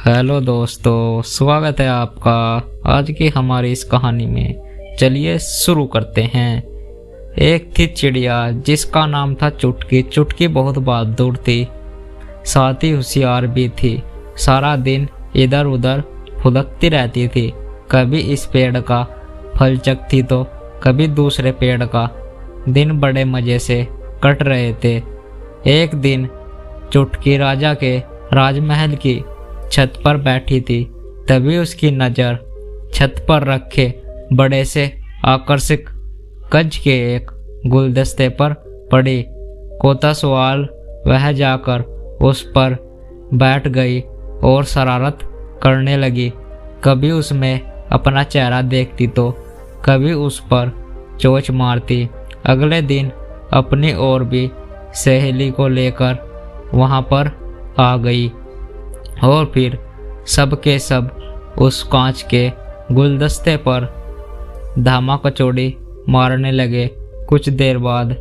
Hello दोस्तों, स्वागत है आपका आज की हमारी इस कहानी में। चलिए शुरू करते हैं। एक थी चिड़िया जिसका नाम था चुटकी। चुटकी बहुत बहादुर थी, साथ ही होशियार भी थी। सारा दिन इधर उधर फुदकती रहती थी। कभी इस पेड़ का फल चखती तो कभी दूसरे पेड़ का। दिन बड़े मजे से कट रहे थे। एक दिन चुटकी राजा के राजमहल की छत पर बैठी थी। तभी उसकी नज़र छत पर रखे बड़े से आकर्षक कंच के एक गुलदस्ते पर पड़ी। कोतवाल वह जाकर उस पर बैठ गई और शरारत करने लगी। कभी उसमें अपना चेहरा देखती तो कभी उस पर चोंच मारती। अगले दिन अपनी और भी सहेली को लेकर वहाँ पर आ गई और फिर सब के सब उस कांच के गुलदस्ते पर धामा कचौड़ी मारने लगे। कुछ देर बाद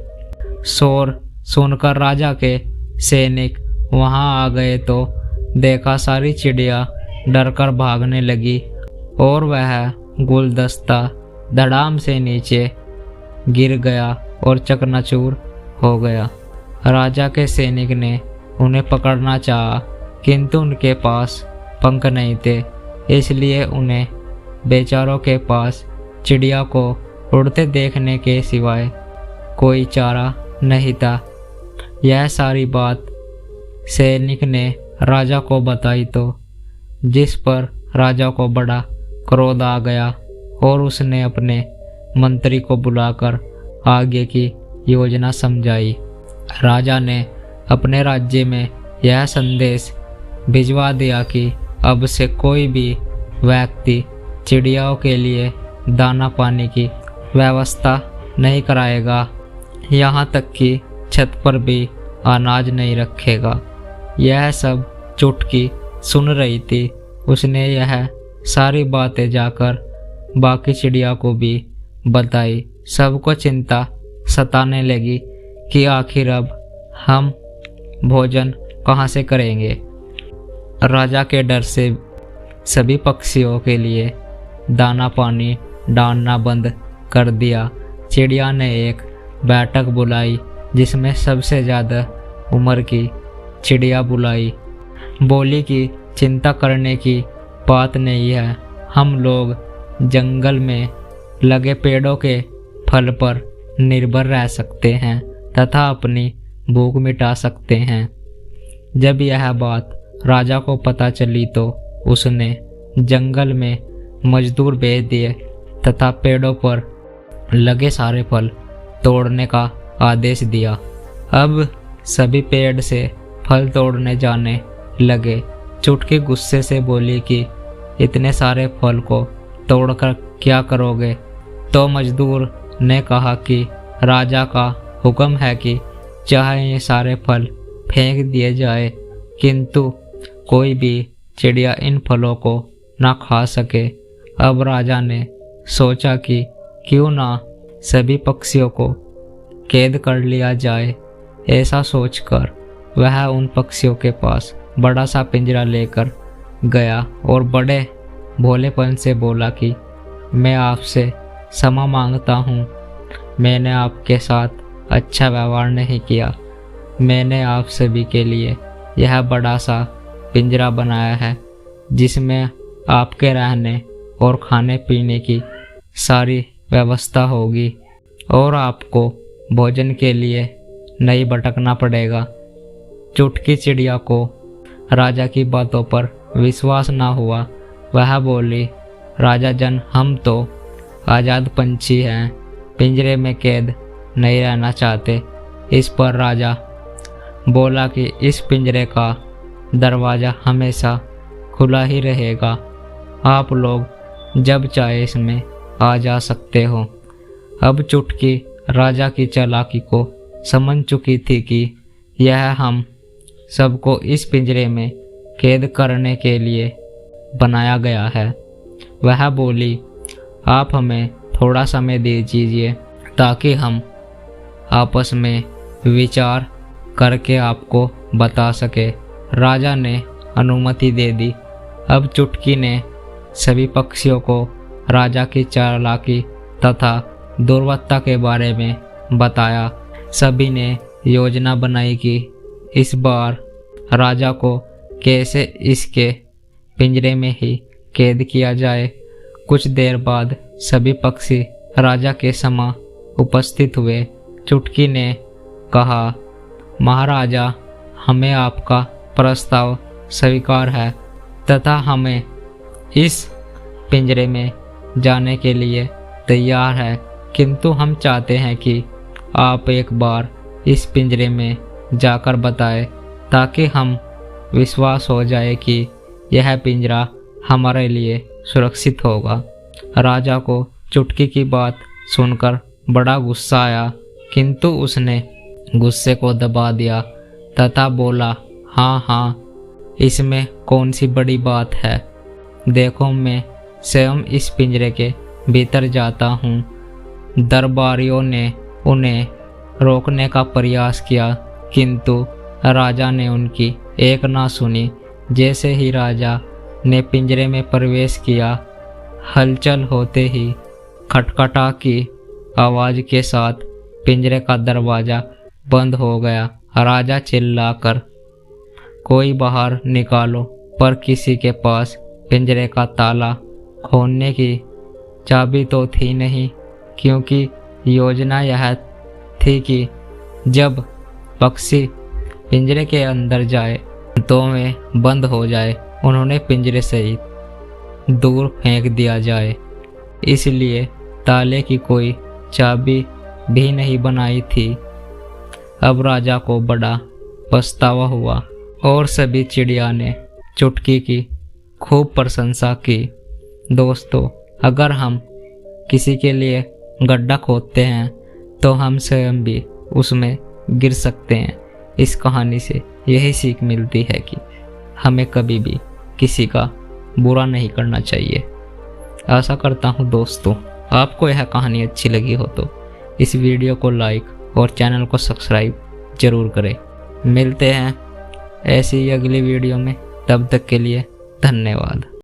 शोर सुनकर राजा के सैनिक वहां आ गए तो देखा सारी चिड़िया डरकर भागने लगी और वह गुलदस्ता धड़ाम से नीचे गिर गया और चकनाचूर हो गया। राजा के सैनिक ने उन्हें पकड़ना चाहा, किंतु उनके पास पंख नहीं थे, इसलिए उन्हें बेचारों के पास चिड़िया को उड़ते देखने के सिवाय कोई चारा नहीं था। यह सारी बात सैनिक ने राजा को बताई तो जिस पर राजा को बड़ा क्रोध आ गया और उसने अपने मंत्री को बुलाकर आगे की योजना समझाई। राजा ने अपने राज्य में यह संदेश भिजवा दिया कि अब से कोई भी व्यक्ति चिड़ियाओं के लिए दाना पानी की व्यवस्था नहीं कराएगा, यहाँ तक कि छत पर भी अनाज नहीं रखेगा। यह सब चुटकी सुन रही थी। उसने यह सारी बातें जाकर बाकी चिड़िया को भी बताई। सबको चिंता सताने लगी कि आखिर अब हम भोजन कहाँ से करेंगे। राजा के डर से सभी पक्षियों के लिए दाना पानी डालना बंद कर दिया। चिड़िया ने एक बैठक बुलाई जिसमें सबसे ज़्यादा उम्र की चिड़िया बुलाई। बोली कि चिंता करने की बात नहीं है, हम लोग जंगल में लगे पेड़ों के फल पर निर्भर रह सकते हैं तथा अपनी भूख मिटा सकते हैं। जब यह बात राजा को पता चली तो उसने जंगल में मजदूर भेज दिए तथा पेड़ों पर लगे सारे फल तोड़ने का आदेश दिया। अब सभी पेड़ से फल तोड़ने जाने लगे। चुटकी गुस्से से बोली कि इतने सारे फल को तोड़कर क्या करोगे? तो मजदूर ने कहा कि राजा का हुक्म है कि चाहे ये सारे फल फेंक दिए जाए, किंतु कोई भी चिड़िया इन फलों को ना खा सके। अब राजा ने सोचा कि क्यों ना सभी पक्षियों को कैद कर लिया जाए। ऐसा सोचकर वह उन पक्षियों के पास बड़ा सा पिंजरा लेकर गया और बड़े भोलेपन से बोला कि मैं आपसे क्षमा मांगता हूँ, मैंने आपके साथ अच्छा व्यवहार नहीं किया। मैंने आप सभी के लिए यह बड़ा सा पिंजरा बनाया है जिसमें आपके रहने और खाने पीने की सारी व्यवस्था होगी और आपको भोजन के लिए नहीं भटकना पड़ेगा। चुटकी चिड़िया को राजा की बातों पर विश्वास ना हुआ। वह बोली, राजा जन, हम तो आज़ाद पंछी हैं, पिंजरे में कैद नहीं रहना चाहते। इस पर राजा बोला कि इस पिंजरे का दरवाज़ा हमेशा खुला ही रहेगा, आप लोग जब चाहे इसमें आ जा सकते हो। अब चुटकी राजा की चालाकी को समझ चुकी थी कि यह हम सबको इस पिंजरे में कैद करने के लिए बनाया गया है। वह बोली, आप हमें थोड़ा समय दे दीजिए ताकि हम आपस में विचार करके आपको बता सके। राजा ने अनुमति दे दी अब चुटकी ने सभी पक्षियों को राजा की चालाकी तथा दुर्वत्ता के बारे में बताया। सभी ने योजना बनाई कि इस बार राजा को कैसे इसके पिंजरे में ही कैद किया जाए। कुछ देर बाद सभी पक्षी राजा के समा उपस्थित हुए। चुटकी ने कहा, महाराजा, हमें आपका प्रस्ताव स्वीकार है तथा हमें इस पिंजरे में जाने के लिए तैयार है, किंतु हम चाहते हैं कि आप एक बार इस पिंजरे में जाकर बताएं ताकि हम विश्वास हो जाए कि यह पिंजरा हमारे लिए सुरक्षित होगा। राजा को चुटकी की बात सुनकर बड़ा गुस्सा आया, किंतु उसने गुस्से को दबा दिया तथा बोला, हाँ, इसमें कौन सी बड़ी बात है। देखो, मैं स्वयं इस पिंजरे के भीतर जाता हूँ। दरबारियों ने उन्हें रोकने का प्रयास किया, किंतु राजा ने उनकी एक ना सुनी। जैसे ही राजा ने पिंजरे में प्रवेश किया, हलचल होते ही खटखटा की आवाज के साथ पिंजरे का दरवाजा बंद हो गया। राजा चिल्लाकर, कोई बाहर निकालो, पर किसी के पास पिंजरे का ताला खोलने की चाबी तो थी नहीं, क्योंकि योजना यह थी कि जब पक्षी पिंजरे के अंदर जाए तो वे बंद हो जाए, उन्होंने पिंजरे से ही दूर फेंक दिया जाए। इसलिए ताले की कोई चाबी भी नहीं बनाई थी। अब राजा को बड़ा पछतावा हुआ और सभी चिड़िया ने चुटकी की खूब प्रशंसा की। दोस्तों, अगर हम किसी के लिए गड्ढा खोदते हैं तो हम स्वयं भी उसमें गिर सकते हैं। इस कहानी से यही सीख मिलती है कि हमें कभी भी किसी का बुरा नहीं करना चाहिए। आशा करता हूँ दोस्तों, आपको यह कहानी अच्छी लगी हो तो इस वीडियो को लाइक और चैनल को सब्सक्राइब जरूर करें। मिलते हैं ऐसी ही अगली वीडियो में, तब तक के लिए धन्यवाद।